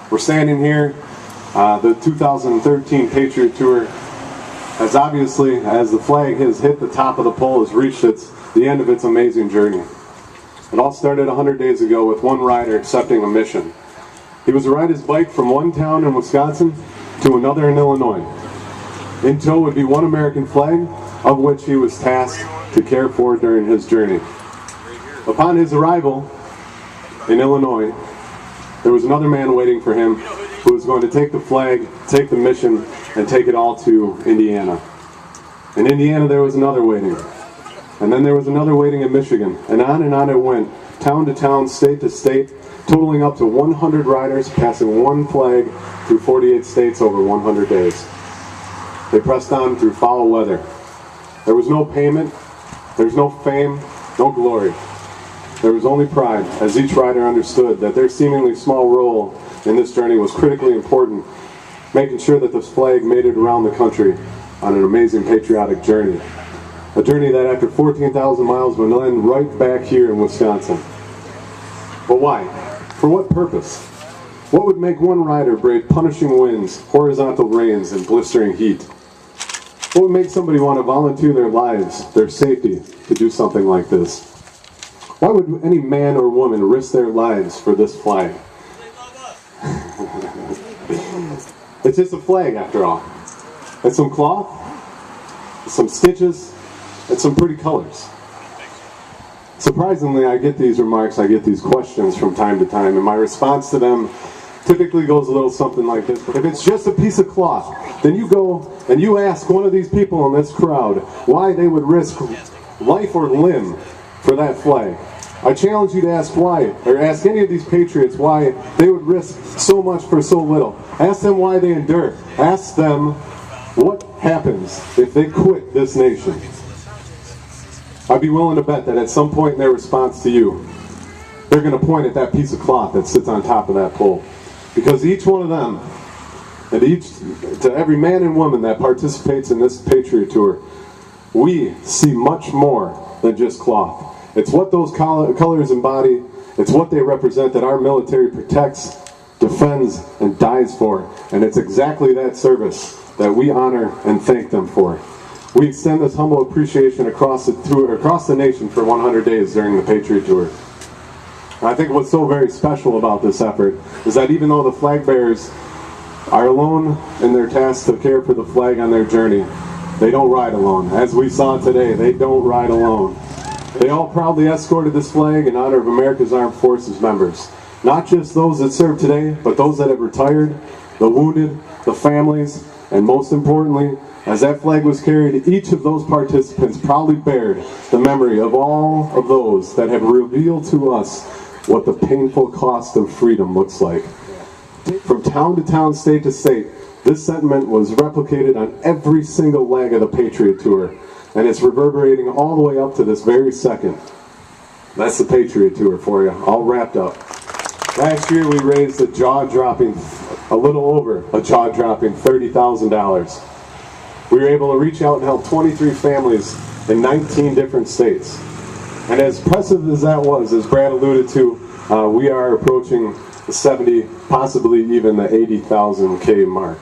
We're standing here, the 2013 Patriot Tour has obviously, as the flag has hit the top of the pole, has reached the end of its amazing journey. It all started 100 days ago with one rider accepting a mission. He was to ride his bike from one town in Wisconsin to another in Illinois. In tow would be one American flag, of which he was tasked to care for during his journey. Upon his arrival in Illinois, there was another man waiting for him who was going to take the flag, take the mission, and take it all to Indiana. In Indiana there was another waiting. And then there was another waiting in Michigan. And on it went, town to town, state to state, totaling up to 100 riders passing one flag through 48 states over 100 days. They pressed on through foul weather. There was no payment, there was no fame, no glory. There was only pride, as each rider understood that their seemingly small role in this journey was critically important, making sure that this flag made it around the country on an amazing patriotic journey. A journey that after 14,000 miles would end right back here in Wisconsin. But why? For what purpose? What would make one rider brave punishing winds, horizontal rains, and blistering heat? What would make somebody want to volunteer their lives, their safety, to do something like this? Why would any man or woman risk their lives for this flag? It's just a flag after all. It's some cloth, some stitches, and some pretty colors. Surprisingly, I get these remarks, I get these questions from time to time, and my response to them typically goes a little something like this. If it's just a piece of cloth, then you go and you ask one of these people in this crowd why they would risk life or limb for that flag. I challenge you to ask why, or ask any of these patriots why they would risk so much for so little. Ask them why they endure. Ask them what happens if they quit this nation. I'd be willing to bet that at some point in their response to you, they're going to point at that piece of cloth that sits on top of that pole. Because each one of them, and to every man and woman that participates in this Patriot Tour, we see much more than just cloth. It's what those colors embody, it's what they represent that our military protects, defends, and dies for. And it's exactly that service that we honor and thank them for. We extend this humble appreciation across the nation for 100 days during the Patriot Tour. And I think what's so very special about this effort is that even though the flag bearers are alone in their task to care for the flag on their journey, they don't ride alone. As we saw today, they don't ride alone. They all proudly escorted this flag in honor of America's Armed Forces members. Not just those that serve today, but those that have retired, the wounded, the families, and most importantly, as that flag was carried, each of those participants proudly bared the memory of all of those that have revealed to us what the painful cost of freedom looks like. From town to town, state to state, this sentiment was replicated on every single leg of the Patriot Tour, and it's reverberating all the way up to this very second. That's the Patriot Tour for you, all wrapped up. Last year we raised a little over a jaw-dropping $30,000. We were able to reach out and help 23 families in 19 different states. And as impressive as that was, as Brad alluded to, we are approaching the 70, possibly even the 80,000 K mark.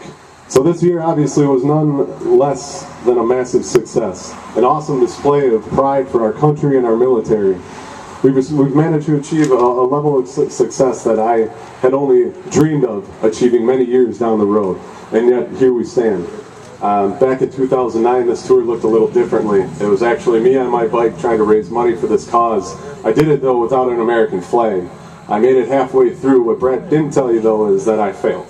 So this year obviously was none less than a massive success. An awesome display of pride for our country and our military. We've managed to achieve a level of success that I had only dreamed of achieving many years down the road. And yet here we stand. Back in 2009, this tour looked a little differently. It was actually me on my bike trying to raise money for this cause. I did it though without an American flag. I made it halfway through. What Brett didn't tell you though is that I failed.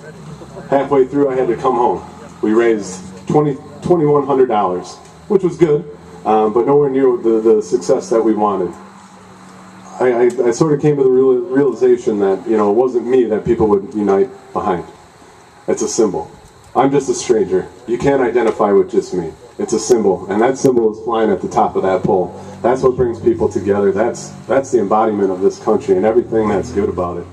Halfway through I had to come home. We raised $2,100, which was good, but nowhere near the success that we wanted. I sort of came to the realization that, it wasn't me that people would unite behind. It's a symbol. I'm just a stranger. You can't identify with just me. It's a symbol, and that symbol is flying at the top of that pole. That's what brings people together. That's the embodiment of this country and everything that's good about it.